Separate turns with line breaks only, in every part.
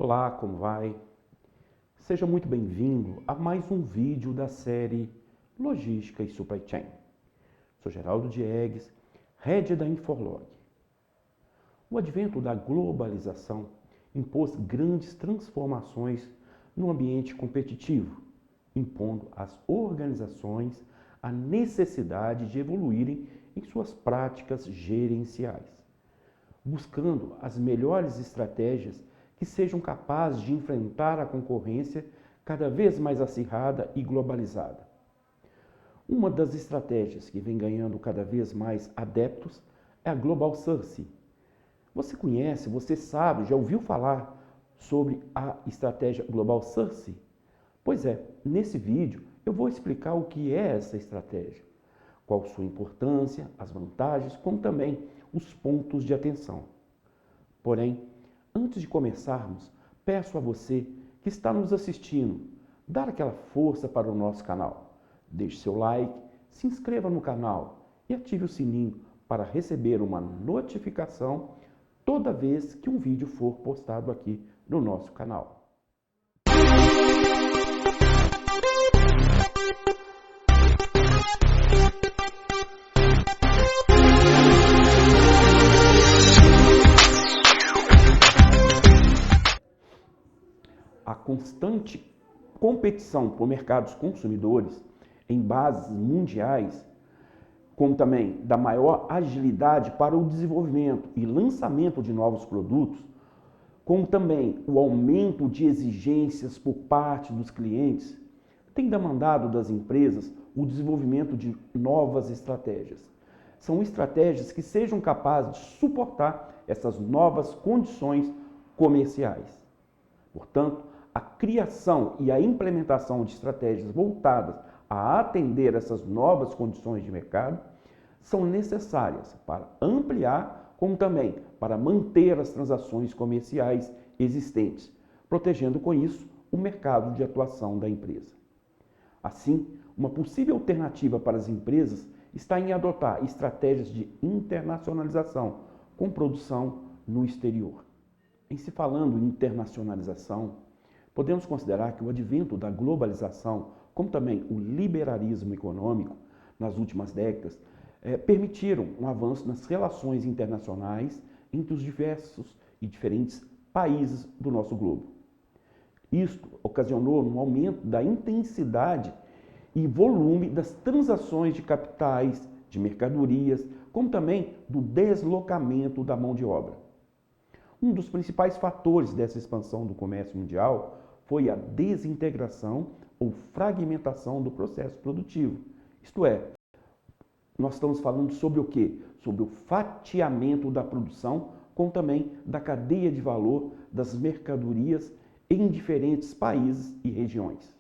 Olá, como vai? Seja muito bem-vindo a mais um vídeo da série Logística e Supply Chain. Sou Geraldo Diegues, Head da Inforlog. O advento da globalização impôs grandes transformações no ambiente competitivo, impondo às organizações a necessidade de evoluírem em suas práticas gerenciais, buscando as melhores estratégias que sejam capazes de enfrentar a concorrência cada vez mais acirrada e globalizada. Uma das estratégias que vem ganhando cada vez mais adeptos é a Global Sourcing. Você conhece, você sabe, já ouviu falar sobre a estratégia Global Sourcing? Pois é, nesse vídeo eu vou explicar o que é essa estratégia, qual sua importância, as vantagens, como também os pontos de atenção. Porém, antes de começarmos, peço a você que está nos assistindo, dar aquela força para o nosso canal. Deixe seu like, se inscreva no canal e ative o sininho para receber uma notificação toda vez que um vídeo for postado aqui no nosso canal. A constante competição por mercados consumidores em bases mundiais, como também da maior agilidade para o desenvolvimento e lançamento de novos produtos, como também o aumento de exigências por parte dos clientes, tem demandado das empresas o desenvolvimento de novas estratégias. São estratégias que sejam capazes de suportar essas novas condições comerciais. Portanto, a criação e a implementação de estratégias voltadas a atender essas novas condições de mercado são necessárias para ampliar, como também para manter as transações comerciais existentes, protegendo com isso o mercado de atuação da empresa. Assim, uma possível alternativa para as empresas está em adotar estratégias de internacionalização com produção no exterior. Em se falando em internacionalização, podemos considerar que o advento da globalização, como também o liberalismo econômico nas últimas décadas, permitiram um avanço nas relações internacionais entre os diversos e diferentes países do nosso globo. Isto ocasionou um aumento da intensidade e volume das transações de capitais, de mercadorias, como também do deslocamento da mão de obra. Um dos principais fatores dessa expansão do comércio mundial foi a desintegração ou fragmentação do processo produtivo. Isto é, nós estamos falando sobre o quê? Sobre o fatiamento da produção, como também da cadeia de valor das mercadorias em diferentes países e regiões.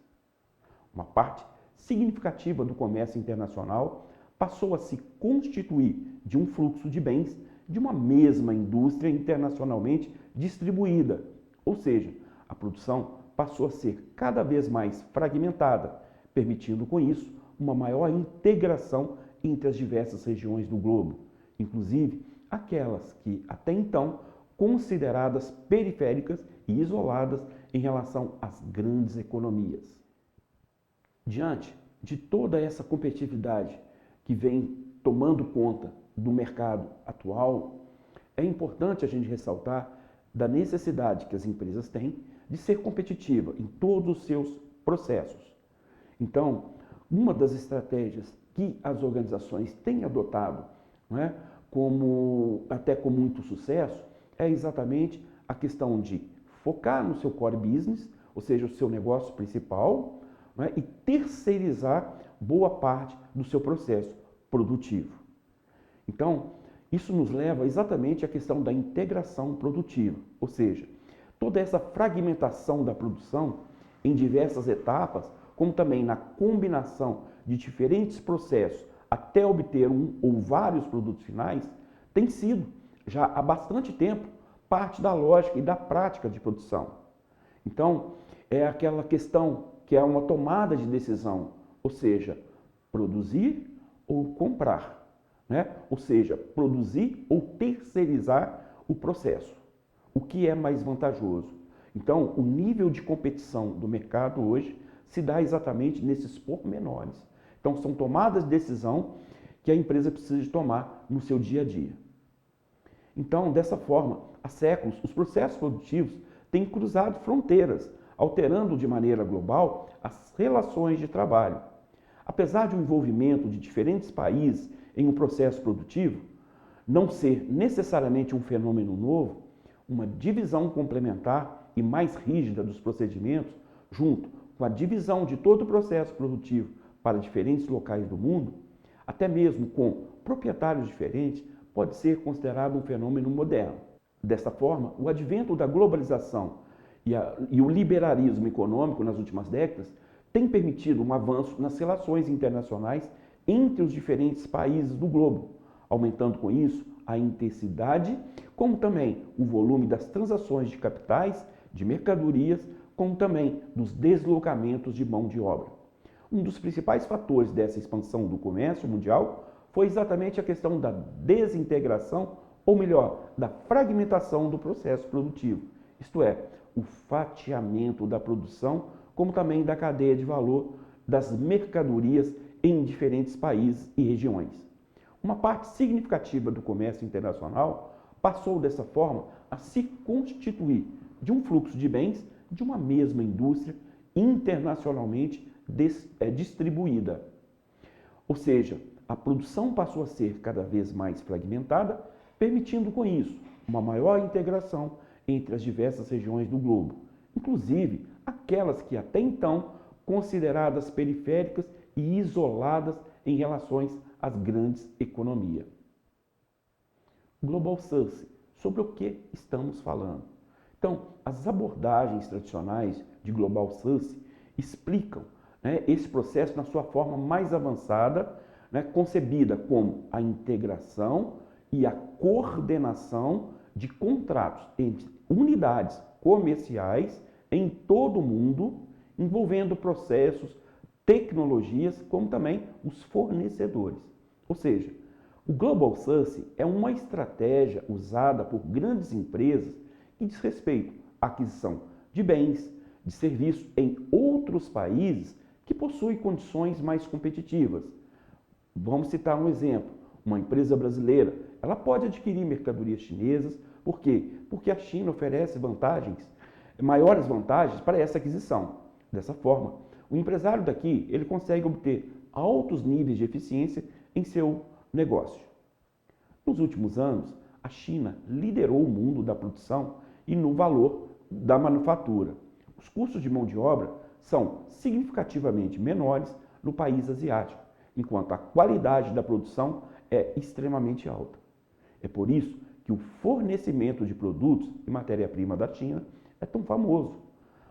Uma parte significativa do comércio internacional passou a se constituir de um fluxo de bens de uma mesma indústria internacionalmente distribuída, ou seja, a produção passou a ser cada vez mais fragmentada, permitindo com isso uma maior integração entre as diversas regiões do globo, inclusive aquelas que até então consideradas periféricas e isoladas em relação às grandes economias. Diante de toda essa competitividade que vem tomando conta do mercado atual, é importante a gente ressaltar da necessidade que as empresas têm de ser competitiva em todos os seus processos. Então, uma das estratégias que as organizações têm adotado, até com muito sucesso, é exatamente a questão de focar no seu core business, ou seja, o seu negócio principal, e terceirizar boa parte do seu processo produtivo. Então, isso nos leva exatamente à questão da integração produtiva, ou seja, toda essa fragmentação da produção em diversas etapas, como também na combinação de diferentes processos até obter um ou vários produtos finais, tem sido, já há bastante tempo, parte da lógica e da prática de produção. Então, é aquela questão que é uma tomada de decisão, ou seja, produzir ou comprar, Ou seja, produzir ou terceirizar o processo. O que é mais vantajoso? Então, o nível de competição do mercado hoje se dá exatamente nesses pormenores. Então, são tomadas de decisão que a empresa precisa de tomar no seu dia a dia. Então, dessa forma, há séculos, os processos produtivos têm cruzado fronteiras, alterando de maneira global as relações de trabalho. Apesar de um envolvimento de diferentes países em um processo produtivo não ser necessariamente um fenômeno novo, uma divisão complementar e mais rígida dos procedimentos, junto com a divisão de todo o processo produtivo para diferentes locais do mundo, até mesmo com proprietários diferentes, pode ser considerado um fenômeno moderno. Desta forma, o advento da globalização e o liberalismo econômico nas últimas décadas tem permitido um avanço nas relações internacionais entre os diferentes países do globo, aumentando com isso a intensidade, como também o volume das transações de capitais, de mercadorias, como também dos deslocamentos de mão de obra. Um dos principais fatores dessa expansão do comércio mundial foi exatamente a questão da desintegração, ou melhor, da fragmentação do processo produtivo, isto é, o fatiamento da produção, como também da cadeia de valor das mercadorias em diferentes países e regiões. Uma parte significativa do comércio internacional passou dessa forma a se constituir de um fluxo de bens de uma mesma indústria internacionalmente distribuída. Ou seja, a produção passou a ser cada vez mais fragmentada, permitindo com isso uma maior integração entre as diversas regiões do globo, inclusive aquelas que até então consideradas periféricas e isoladas em relações às grandes economias. Global South, sobre o que estamos falando? Então, as abordagens tradicionais de Global South explicam esse processo na sua forma mais avançada, concebida como a integração e a coordenação de contratos entre unidades comerciais em todo o mundo, envolvendo processos, tecnologias, como também os fornecedores. Ou seja, o Global South é uma estratégia usada por grandes empresas que diz respeito à aquisição de bens, de serviços em outros países que possuem condições mais competitivas. Vamos citar um exemplo. Uma empresa brasileira, ela pode adquirir mercadorias chinesas. Por quê? Porque a China oferece maiores vantagens para essa aquisição. Dessa forma, o empresário daqui, ele consegue obter altos níveis de eficiência em seu negócio. Nos últimos anos, a China liderou o mundo da produção e no valor da manufatura. Os custos de mão de obra são significativamente menores no país asiático, enquanto a qualidade da produção é extremamente alta. É por isso que o fornecimento de produtos e matéria-prima da China é tão famoso.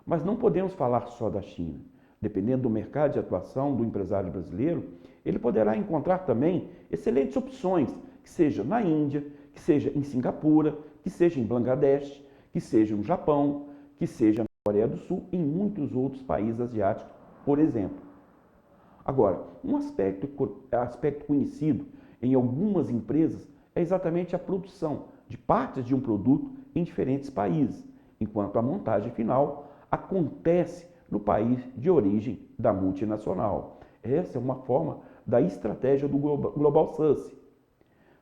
Mas não podemos falar só da China. Dependendo do mercado de atuação do empresário brasileiro, ele poderá encontrar também excelentes opções, que seja na Índia, que seja em Singapura, que seja em Bangladesh, que seja no Japão, que seja na Coreia do Sul e em muitos outros países asiáticos, por exemplo. Agora, um aspecto conhecido em algumas empresas é exatamente a produção de partes de um produto em diferentes países, enquanto a montagem final acontece no país de origem da multinacional. Essa é uma forma da estratégia do Global South.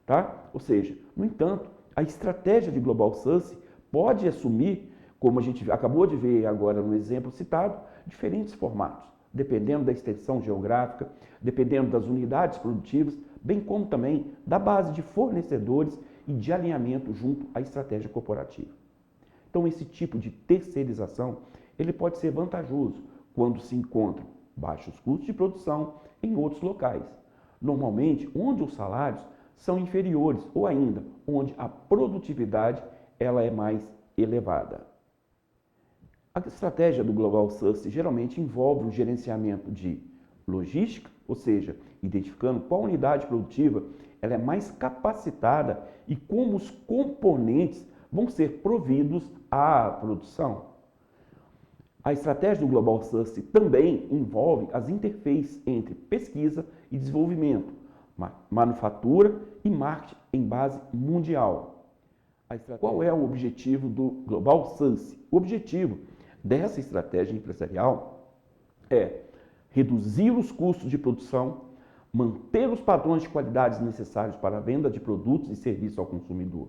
Tá? Ou seja, no entanto, a estratégia de Global South pode assumir, como a gente acabou de ver agora no exemplo citado, diferentes formatos, dependendo da extensão geográfica, dependendo das unidades produtivas, bem como também da base de fornecedores e de alinhamento junto à estratégia corporativa. Então, esse tipo de terceirização, ele pode ser vantajoso quando se encontram baixos custos de produção em outros locais, normalmente onde os salários são inferiores ou ainda onde a produtividade ela é mais elevada. A estratégia do Global South geralmente envolve o gerenciamento de logística, ou seja, identificando qual unidade produtiva ela é mais capacitada e como os componentes vão ser providos à produção. A estratégia do Global South também envolve as interfaces entre pesquisa e desenvolvimento, manufatura e marketing em base mundial. Qual é o objetivo do Global South? O objetivo dessa estratégia empresarial é reduzir os custos de produção, manter os padrões de qualidade necessários para a venda de produtos e serviços ao consumidor.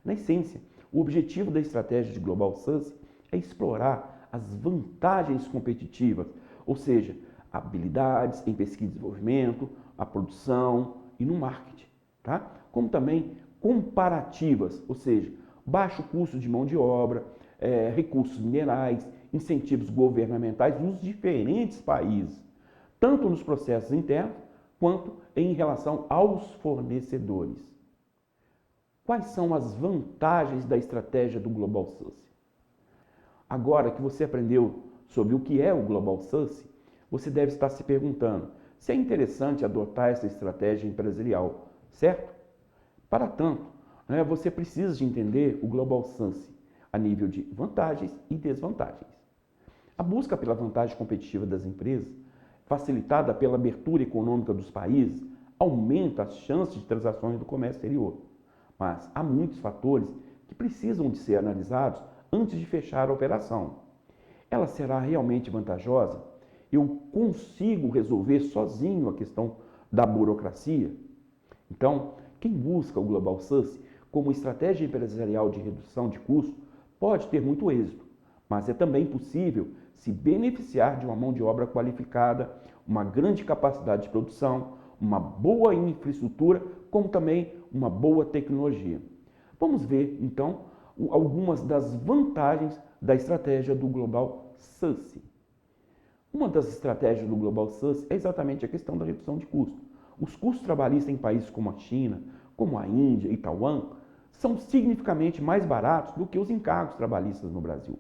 Na essência, o objetivo da estratégia de Global South é explorar as vantagens competitivas, ou seja, habilidades em pesquisa e desenvolvimento, a produção e no marketing, tá? Como também comparativas, ou seja, baixo custo de mão de obra, recursos minerais, incentivos governamentais nos diferentes países, tanto nos processos internos quanto em relação aos fornecedores. Quais são as vantagens da estratégia do Global South? Agora que você aprendeu sobre o que é o Global South, você deve estar se perguntando se é interessante adotar essa estratégia empresarial, certo? Para tanto, você precisa de entender o Global South a nível de vantagens e desvantagens. A busca pela vantagem competitiva das empresas, facilitada pela abertura econômica dos países, aumenta as chances de transações do comércio exterior. Mas há muitos fatores que precisam de ser analisados antes de fechar a operação. Ela será realmente vantajosa? Eu consigo resolver sozinho a questão da burocracia? Então, quem busca o Global South como estratégia empresarial de redução de custos pode ter muito êxito, mas é também possível se beneficiar de uma mão de obra qualificada, uma grande capacidade de produção, uma boa infraestrutura, como também uma boa tecnologia. Vamos ver, então, algumas das vantagens da estratégia do Global South. Uma das estratégias do Global South é exatamente a questão da redução de custos. Os custos trabalhistas em países como a China, como a Índia e Taiwan, são significativamente mais baratos do que os encargos trabalhistas no Brasil.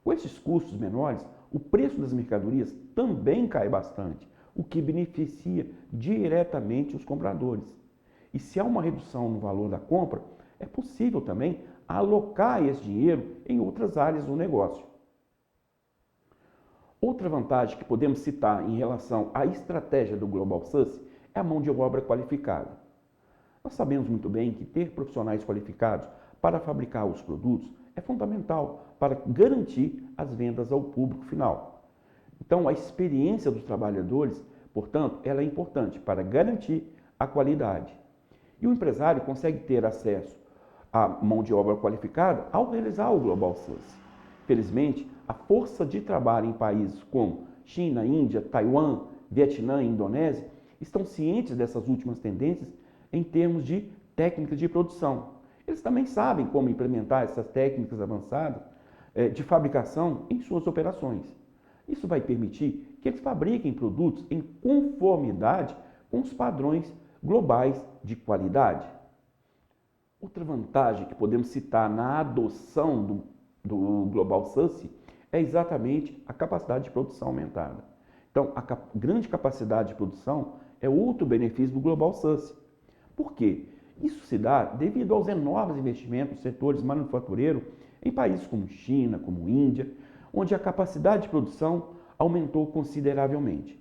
Com esses custos menores, o preço das mercadorias também cai bastante, o que beneficia diretamente os compradores. E se há uma redução no valor da compra, é possível também alocar esse dinheiro em outras áreas do negócio. Outra vantagem que podemos citar em relação à estratégia do Global South é a mão de obra qualificada. Nós sabemos muito bem que ter profissionais qualificados para fabricar os produtos é fundamental para garantir as vendas ao público final. Então, a experiência dos trabalhadores, portanto, ela é importante para garantir a qualidade. E o empresário consegue ter acesso à mão de obra qualificada ao realizar o Global South. Felizmente, a força de trabalho em países como China, Índia, Taiwan, Vietnã e Indonésia estão cientes dessas últimas tendências em termos de técnicas de produção. Eles também sabem como implementar essas técnicas avançadas de fabricação em suas operações. Isso vai permitir que eles fabriquem produtos em conformidade com os padrões globais de qualidade. Outra vantagem que podemos citar na adoção do Global South é exatamente a capacidade de produção aumentada. Então, a grande capacidade de produção é outro benefício do Global South. Por quê? Isso se dá devido aos enormes investimentos nos setores manufatureiros em países como China, como Índia, onde a capacidade de produção aumentou consideravelmente.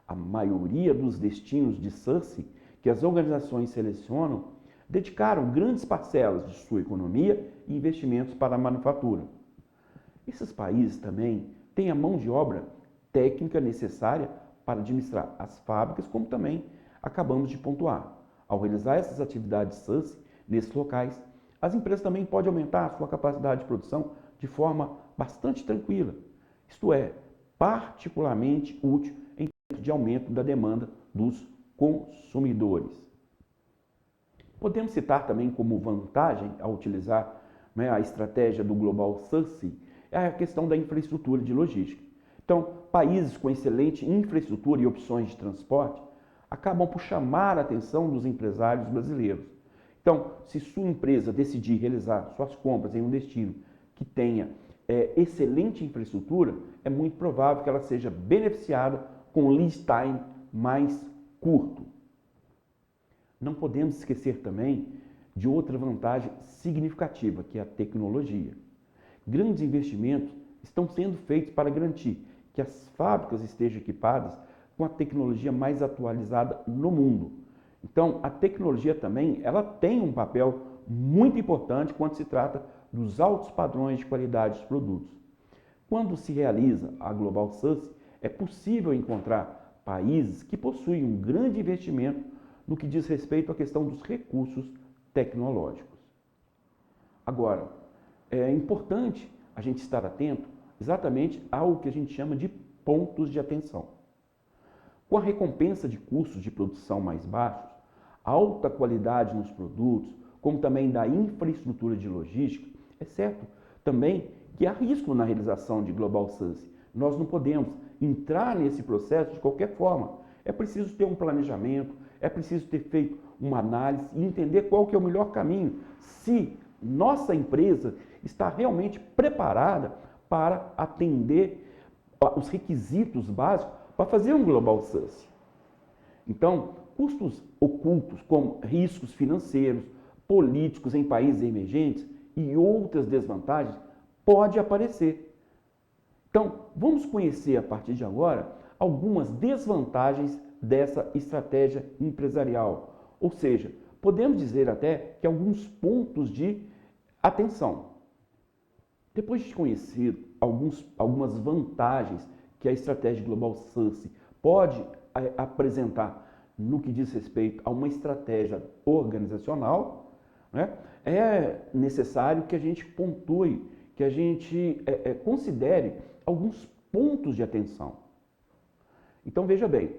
A maioria dos destinos de South que as organizações selecionam dedicaram grandes parcelas de sua economia e investimentos para a manufatura. Esses países também têm a mão de obra técnica necessária para administrar as fábricas, como também acabamos de pontuar. Ao realizar essas atividades SUS nesses locais, as empresas também podem aumentar a sua capacidade de produção de forma bastante tranquila. Isto é, particularmente útil em termos de aumento da demanda dos consumidores. Podemos citar também como vantagem ao utilizar a estratégia do Global South é a questão da infraestrutura de logística. Então, países com excelente infraestrutura e opções de transporte acabam por chamar a atenção dos empresários brasileiros. Então, se sua empresa decidir realizar suas compras em um destino que tenha excelente infraestrutura, é muito provável que ela seja beneficiada com lead time mais curto. Não podemos esquecer também de outra vantagem significativa, que é a tecnologia. Grandes investimentos estão sendo feitos para garantir que as fábricas estejam equipadas com a tecnologia mais atualizada no mundo. Então, a tecnologia também ela tem um papel muito importante quando se trata dos altos padrões de qualidade dos produtos. Quando se realiza a Global Success, é possível encontrar países que possuem um grande investimento no que diz respeito à questão dos recursos tecnológicos. Agora, é importante a gente estar atento exatamente ao que a gente chama de pontos de atenção. Com a recompensa de custos de produção mais baixos, alta qualidade nos produtos, como também da infraestrutura de logística, é certo também que há risco na realização de Global Success. Nós não podemos entrar nesse processo de qualquer forma. É preciso ter um planejamento, é preciso ter feito uma análise e entender qual que é o melhor caminho, se nossa empresa está realmente preparada para atender os requisitos básicos para fazer um Global Success. Então, custos ocultos, como riscos financeiros, políticos em países emergentes e outras desvantagens, pode aparecer. Então, vamos conhecer a partir de agora algumas desvantagens dessa estratégia empresarial. Ou seja, podemos dizer até que alguns pontos de atenção. Depois de conhecer algumas vantagens que a estratégia Global Success pode apresentar no que diz respeito a uma estratégia organizacional, né, é necessário que a gente pontue, que a gente considere alguns pontos de atenção. Então, veja bem,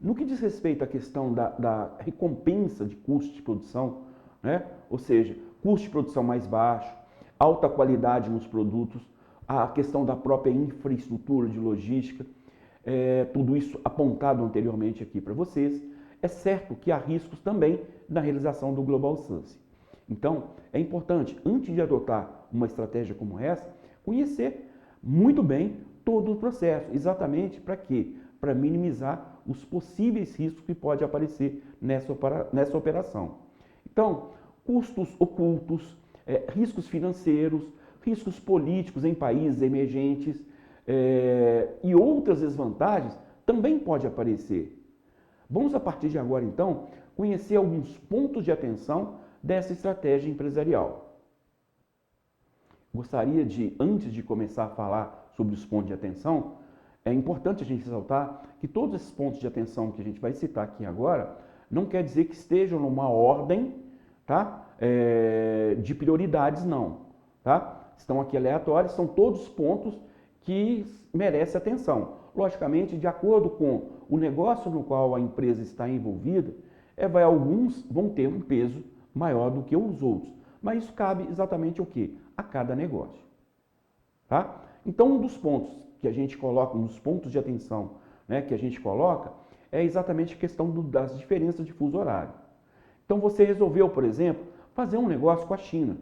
no que diz respeito à questão da recompensa de custo de produção, né, ou seja, custo de produção mais baixo, alta qualidade nos produtos, a questão da própria infraestrutura de logística, tudo isso apontado anteriormente aqui para vocês, é certo que há riscos também na realização do Global Success. Então, é importante, antes de adotar uma estratégia como essa, conhecer muito bem todo o processo. Exatamente para quê? Para minimizar os possíveis riscos que pode aparecer nessa operação. Então, custos ocultos, riscos financeiros, riscos políticos em países emergentes e outras desvantagens também pode aparecer. Vamos, a partir de agora, então, conhecer alguns pontos de atenção dessa estratégia empresarial. Gostaria de, antes de começar a falar sobre os pontos de atenção, é importante a gente ressaltar que todos esses pontos de atenção que a gente vai citar aqui agora, não quer dizer que estejam numa ordem, tá? De prioridades, não. Tá? Estão aqui aleatórios, são todos pontos que merecem atenção. Logicamente, de acordo com o negócio no qual a empresa está envolvida, alguns vão ter um peso maior do que os outros. Mas isso cabe exatamente o quê? A cada negócio. Tá? Então, um dos pontos que a gente coloca, um dos pontos de atenção, né, que a gente coloca, é exatamente a questão das diferenças de fuso horário. Então, você resolveu, por exemplo, fazer um negócio com a China,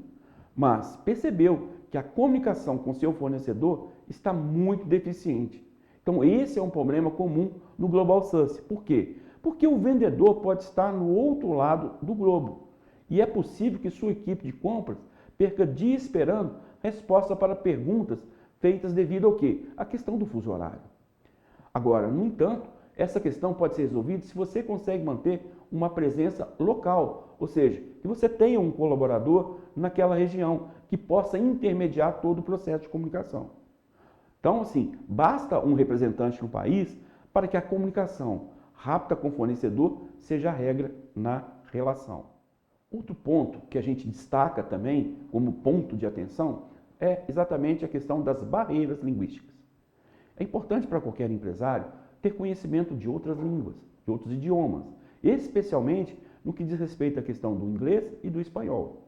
mas percebeu que a comunicação com seu fornecedor está muito deficiente. Então, esse é um problema comum no Global Success. Por quê? Porque o vendedor pode estar no outro lado do globo. E é possível que sua equipe de compras perca dias esperando resposta para perguntas feitas devido ao quê? A questão do fuso horário. Agora, no entanto, essa questão pode ser resolvida se você consegue manter uma presença local, ou seja, que você tenha um colaborador naquela região que possa intermediar todo o processo de comunicação. Então, assim, basta um representante no país para que a comunicação rápida com o fornecedor seja a regra na relação. Outro ponto que a gente destaca também como ponto de atenção é exatamente a questão das barreiras linguísticas. É importante para qualquer empresário ter conhecimento de outras línguas, de outros idiomas, especialmente no que diz respeito à questão do inglês e do espanhol.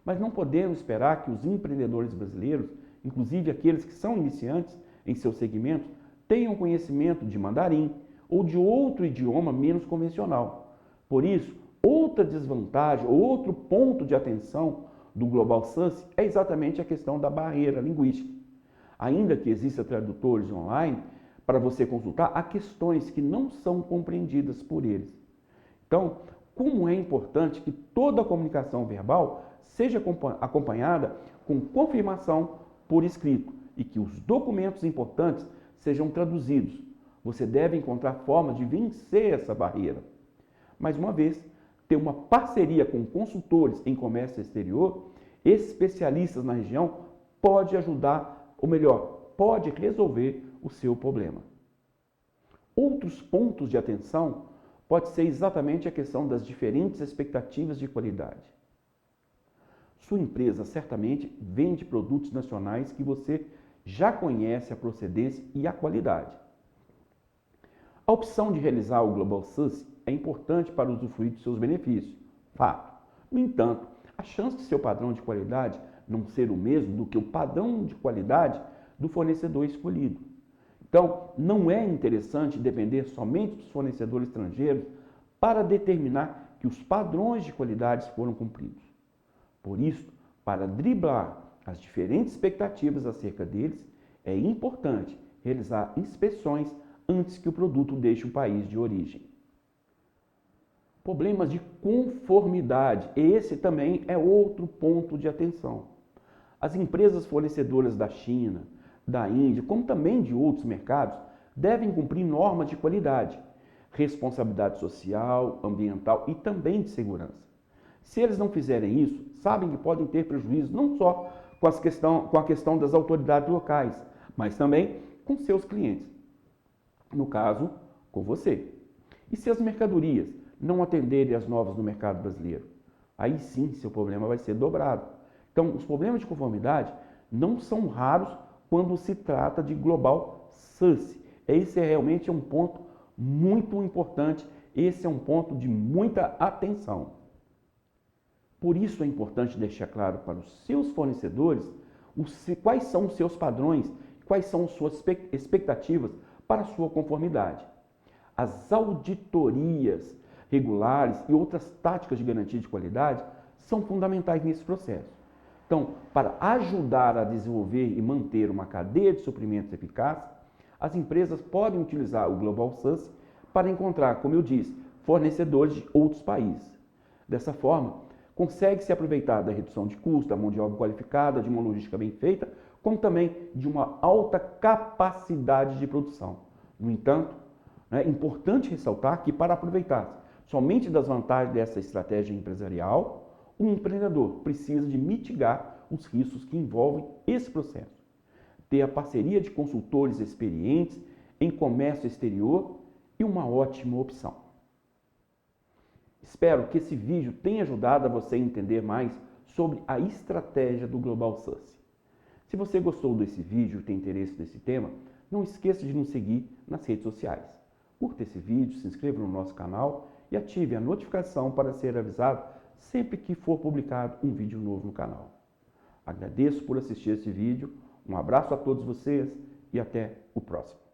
Mas não podemos esperar que os empreendedores brasileiros, inclusive aqueles que são iniciantes em seus segmentos, tenham conhecimento de mandarim ou de outro idioma menos convencional. Por isso, outra desvantagem, outro ponto de atenção do Global Success é exatamente a questão da barreira linguística. Ainda que existam tradutores online para você consultar, há questões que não são compreendidas por eles. Então, como é importante que toda a comunicação verbal seja acompanhada com confirmação por escrito e que os documentos importantes sejam traduzidos. Você deve encontrar formas de vencer essa barreira. Mais uma vez, ter uma parceria com consultores em comércio exterior, especialistas na região, pode ajudar, ou melhor, pode resolver o seu problema. Outros pontos de atenção pode ser exatamente a questão das diferentes expectativas de qualidade. Sua empresa certamente vende produtos nacionais que você já conhece a procedência e a qualidade. A opção de realizar o Global Success é importante para usufruir dos seus benefícios, fato. No entanto, a chance de seu padrão de qualidade não ser o mesmo do que o padrão de qualidade do fornecedor escolhido. Então, não é interessante depender somente dos fornecedores estrangeiros para determinar que os padrões de qualidade foram cumpridos. Por isso, para driblar as diferentes expectativas acerca deles, é importante realizar inspeções antes que o produto deixe o país de origem. Problemas de conformidade, esse também é outro ponto de atenção. As empresas fornecedoras da China, da Índia, como também de outros mercados, devem cumprir normas de qualidade, responsabilidade social, ambiental e também de segurança. Se eles não fizerem isso, sabem que podem ter prejuízo não só com a questão das autoridades locais, mas também com seus clientes. No caso, com você. E se as mercadorias não atenderem às normas do mercado brasileiro? Aí sim, seu problema vai ser dobrado. Então, os problemas de conformidade não são raros quando se trata de Global Success. Esse realmente é um ponto muito importante, esse é um ponto de muita atenção. Por isso é importante deixar claro para os seus fornecedores quais são os seus padrões, quais são as suas expectativas para a sua conformidade. As auditorias regulares e outras táticas de garantia de qualidade são fundamentais nesse processo. Então, para ajudar a desenvolver e manter uma cadeia de suprimentos eficaz, as empresas podem utilizar o Global Success para encontrar, como eu disse, fornecedores de outros países. Dessa forma, consegue-se aproveitar da redução de custo, da mão de obra qualificada, de uma logística bem feita, como também de uma alta capacidade de produção. No entanto, é importante ressaltar que para aproveitar somente das vantagens dessa estratégia empresarial, o empreendedor precisa de mitigar os riscos que envolvem esse processo. Ter a parceria de consultores experientes em comércio exterior é uma ótima opção. Espero que esse vídeo tenha ajudado a você a entender mais sobre a estratégia do Global Success. Se você gostou desse vídeo e tem interesse nesse tema, não esqueça de nos seguir nas redes sociais. Curta esse vídeo, se inscreva no nosso canal e ative a notificação para ser avisado sempre que for publicado um vídeo novo no canal. Agradeço por assistir esse vídeo, um abraço a todos vocês e até o próximo.